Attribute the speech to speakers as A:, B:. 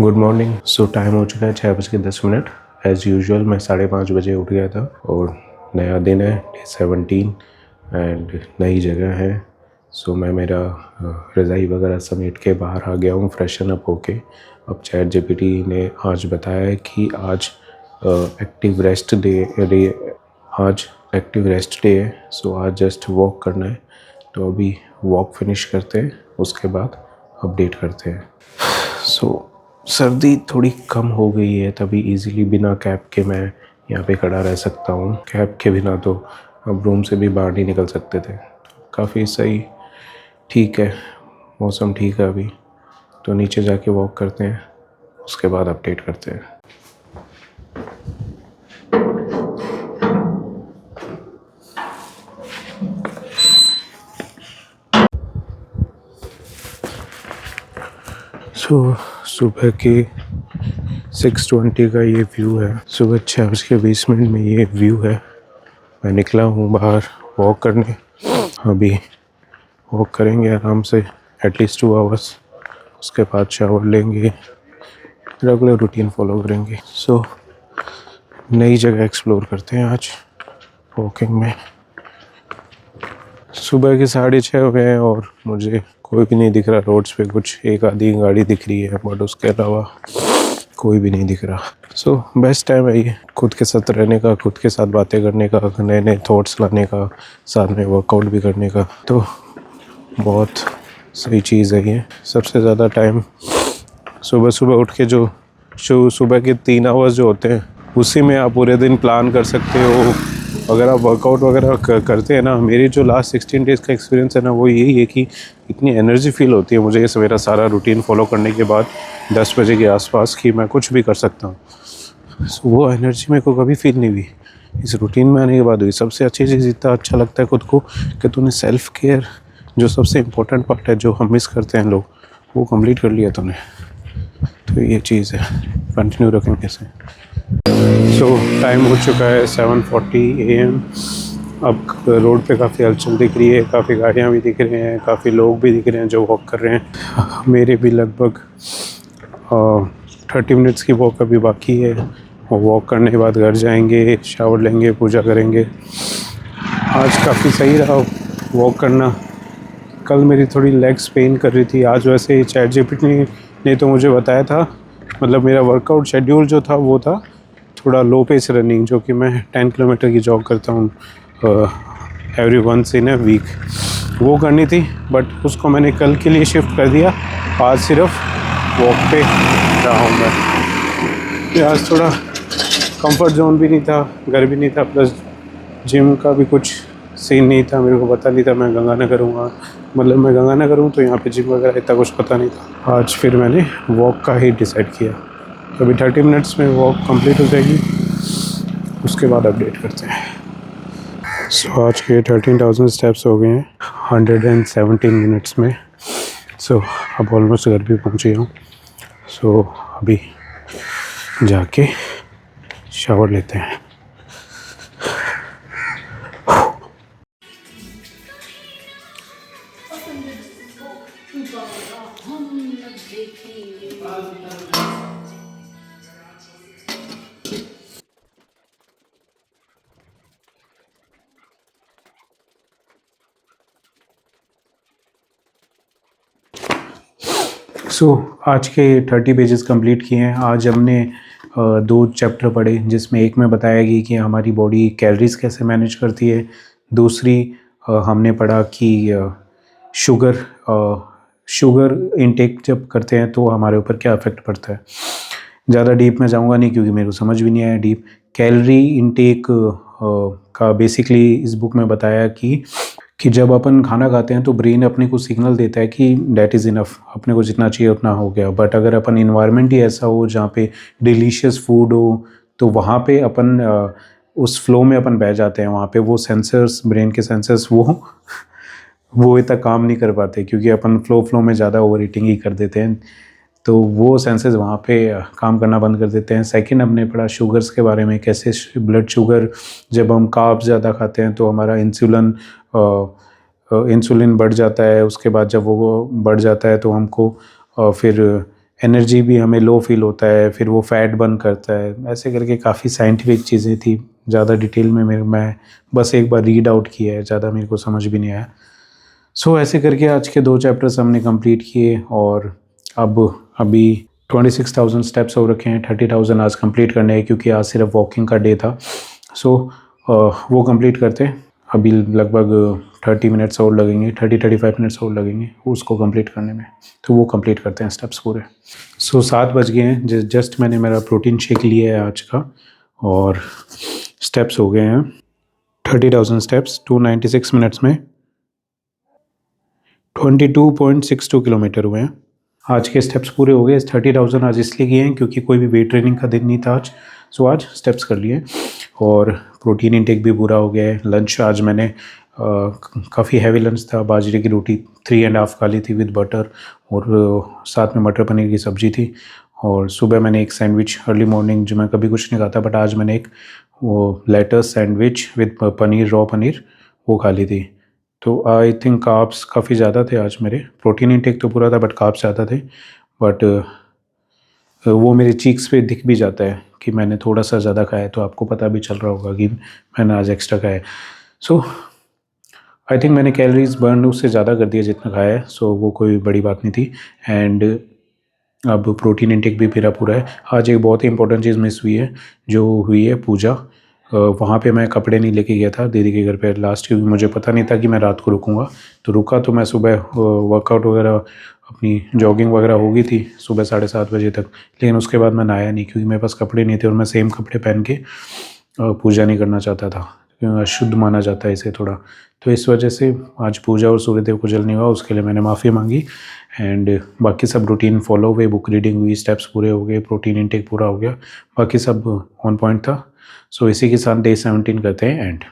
A: Good morning. सो time हो चुका है 6:10। एज़ यूजुअल मैं 5:30 बजे उठ गया था और नया दिन है, डे 17 एंड नई जगह है। सो मैं मेरा रज़ाई वगैरह समेट के बाहर आ गया हूँ फ्रेशन अप होके। अब चैट जीपीटी ने आज बताया है कि आज एक्टिव रेस्ट डे है। सो आज जस्ट वॉक करना है, तो अभी वॉक फिनिश करते हैं, उसके बाद अपडेट करते हैं। सो सर्दी थोड़ी कम हो गई है, तभी इजीली बिना कैप के मैं यहाँ पे खड़ा रह सकता हूँ। कैप के बिना तो अब रूम से भी बाहर नहीं निकल सकते थे। काफ़ी सही, ठीक है, मौसम ठीक है अभी। तो नीचे जाके वॉक करते हैं, उसके बाद अपडेट करते हैं। सुबह के 6:20 का ये व्यू है। सुबह 6:20 में ये व्यू है। मैं निकला हूँ बाहर वॉक करने। अभी वॉक करेंगे आराम से एटलीस्ट 2 आवर्स, उसके बाद शावर लेंगे, रेगुलर रूटीन फॉलो करेंगे। सो नई जगह एक्सप्लोर करते हैं आज वॉकिंग में। सुबह के 6:30 हुए हैं और मुझे कोई भी नहीं दिख रहा रोड्स पे। कुछ एक आधी गाड़ी दिख रही है, बट उसके अलावा कोई भी नहीं दिख रहा। सो बेस्ट टाइम है ये खुद के साथ रहने का, खुद के साथ बातें करने का, नए नए थॉट्स लाने का, साथ में वर्कआउट भी करने का। तो बहुत सही चीज़ है ये। सबसे ज़्यादा टाइम सुबह सुबह उठ के जो सुबह के 3 आवर्स जो होते हैं, उसी में आप पूरे दिन प्लान कर सकते हो। अगर आप वर्कआउट वगैरह करते हैं ना, मेरी जो लास्ट 16 डेज़ का एक्सपीरियंस है ना, वो यही है कि इतनी एनर्जी फील होती है मुझे ये मेरा सारा रूटीन फॉलो करने के बाद 10 बजे के आसपास कि मैं कुछ भी कर सकता हूँ। वो एनर्जी मेरे को कभी फील नहीं हुई, इस रूटीन में आने के बाद हुई। सबसे अच्छी चीज़, इतना अच्छा लगता है खुद को कि तूने सेल्फ केयर, जो सबसे इम्पोर्टेंट पार्ट है, जो हम मिस करते हैं लोग, वो कंप्लीट कर लिया तूने। तो ये चीज़ है, कंटिन्यू रखेंगे से। सो टाइम हो चुका है 7:40 AM। अब रोड पे काफ़ी हलचल दिख रही है, काफ़ी गाड़ियाँ भी दिख रही हैं, काफ़ी लोग भी दिख रहे हैं जो वॉक कर रहे हैं। मेरे भी लगभग 30 मिनट्स की वॉक अभी बाकी है, और वॉक करने के बाद घर जाएंगे, शावर लेंगे, पूजा करेंगे। आज काफ़ी सही रहा वॉक करना। कल मेरी थोड़ी लेग्स पेन कर रही थी। आज वैसे चैट जीपीटी ने तो मुझे बताया था, मतलब मेरा वर्कआउट शेड्यूल जो था वो था थोड़ा लो पेस रनिंग, जो कि मैं 10 किलोमीटर की जॉग करता हूँ every once in a week, वो करनी थी। बट उसको मैंने कल के लिए शिफ्ट कर दिया। आज सिर्फ वॉक पे रहा हूँ मैं। आज थोड़ा कंफर्ट जोन भी नहीं था, घर भी नहीं था, प्लस जिम का भी कुछ सीन नहीं था। मेरे को पता नहीं था मैं गंगानगर हूँ, मतलब मैं गंगानगर हूँ, तो यहाँ पे जिम वगैरह इतना कुछ पता नहीं था। आज फिर मैंने वॉक का ही डिसाइड किया। अभी 30 मिनट्स में वॉक कंप्लीट हो जाएगी, उसके बाद अपडेट करते हैं। सो आज के 13,000 स्टेप्स हो गए हैं 117 मिनट्स में। सो अब ऑलमोस्ट घर भी पहुँच गया हूँ। सो अभी जाके शावर लेते हैं। आज के 30 पेजेस कंप्लीट किए हैं। आज हमने 2 चैप्टर पढ़े, जिसमें एक में बताया गया कि हमारी बॉडी कैलोरीज कैसे मैनेज करती है। दूसरी हमने पढ़ा कि शुगर इंटेक जब करते हैं तो हमारे ऊपर क्या इफेक्ट पड़ता है। ज़्यादा डीप में जाऊंगा नहीं, क्योंकि मेरे को समझ भी नहीं आया डीप। कैलोरी इंटेक का बेसिकली इस बुक में बताया कि जब अपन खाना खाते हैं तो ब्रेन अपने को सिग्नल देता है कि डैट इज़ इनफ, अपने को जितना चाहिए उतना हो गया। बट अगर अपन इन्वायरमेंट ही ऐसा हो जहाँ पे डिलीशियस फूड हो, तो वहाँ पे अपन उस फ्लो में अपन बह जाते हैं। वहाँ पे वो सेंसर्स, ब्रेन के सेंसर्स वो इतना काम नहीं कर पाते, क्योंकि अपन फ्लो में ज़्यादा ओवर ईटिंग ही कर देते हैं। तो वो सेंसेस वहाँ पे काम करना बंद कर देते हैं। सेकंड हमने पढ़ा शुगर्स के बारे में, कैसे ब्लड शुगर, जब हम कार्ब्स ज़्यादा खाते हैं तो हमारा इंसुलिन बढ़ जाता है। उसके बाद जब वो बढ़ जाता है तो हमको फिर एनर्जी भी हमें लो फील होता है, फिर वो फैट बर्न करता है, ऐसे करके काफ़ी साइंटिफिक चीज़ें थी। ज़्यादा डिटेल में मैं बस एक बार रीड आउट किया है, ज़्यादा मेरे को समझ भी नहीं आया। सो ऐसे करके आज के 2 चैप्टर्स हमने कंप्लीट किए और अब अभी 26,000 स्टेप्स हो रखे हैं। 30,000 आज कंप्लीट करने हैं क्योंकि आज सिर्फ वॉकिंग का डे था। सो वो कंप्लीट करते हैं। अभी लगभग 30 मिनट्स और लगेंगे, 30-35 मिनट्स और लगेंगे उसको कंप्लीट करने में। तो वो कंप्लीट करते हैं स्टेप्स पूरे। सो 7 बज गए हैं, जस्ट मैंने मेरा प्रोटीन शेक लिया है आज का और स्टेप्स हो गए हैं 30,000 स्टेप्स 296 मिनट्स में 22.62 किलोमीटर हुए हैं। आज के स्टेप्स पूरे हो गए। 30,000 आज इसलिए किए हैं क्योंकि कोई भी वेट ट्रेनिंग का दिन नहीं था आज। सो आज स्टेप्स कर लिए और प्रोटीन इंटेक भी पूरा हो गया है। लंच आज मैंने काफ़ी हैवी लंच था। बाजरे की रोटी 3.5 खा ली थी विद बटर और साथ में मटर पनीर की सब्ज़ी थी। और सुबह मैंने एक सैंडविच अर्ली मॉर्निंग, जो मैं कभी कुछ नहीं खाता, बट आज मैंने एक वो lettuce sandwich with paneer, raw paneer, वो खा ली थी। तो आई थिंक कार्ब्स काफ़ी ज़्यादा थे आज मेरे। प्रोटीन इंटेक तो पूरा था बट कार्ब्स ज़्यादा थे। बट वो मेरे चीक्स पे दिख भी जाता है कि मैंने थोड़ा सा ज़्यादा खाया है, तो आपको पता भी चल रहा होगा कि मैंने आज एक्स्ट्रा खाया है। सो आई थिंक मैंने कैलोरीज बर्न उससे ज़्यादा कर दिया जितना खाया है। सो वो कोई बड़ी बात नहीं थी। एंड अब प्रोटीन इंटेक भी मेरा पूरा है। आज एक बहुत ही इंपॉर्टेंट चीज़ मिस हुई है, जो हुई है पूजा। वहाँ पे मैं कपड़े नहीं लेके गया था दीदी के घर पे लास्ट, क्योंकि मुझे पता नहीं था कि मैं रात को रुकूंगा। तो रुका तो मैं सुबह वर्कआउट वगैरह, अपनी जॉगिंग वगैरह हो गई थी सुबह 7:30 बजे तक। लेकिन उसके बाद मैं नहाया नहीं क्योंकि मेरे पास कपड़े नहीं थे और मैं सेम कपड़े पहन के पूजा नहीं करना चाहता था क्योंकि अशुद्ध माना जाता है इसे थोड़ा। तो इस वजह से आज पूजा और सूर्यदेव को जल नहीं हुआ, उसके लिए मैंने माफ़ी मांगी। एंड बाकी सब रूटीन फॉलो हुए, बुक रीडिंग हुई, स्टेप्स पूरे हो गए, प्रोटीन इंटेक पूरा हो गया, बाकी सब ऑन पॉइंट था। सो इसी के साथ डे 17 करते हैं एंड।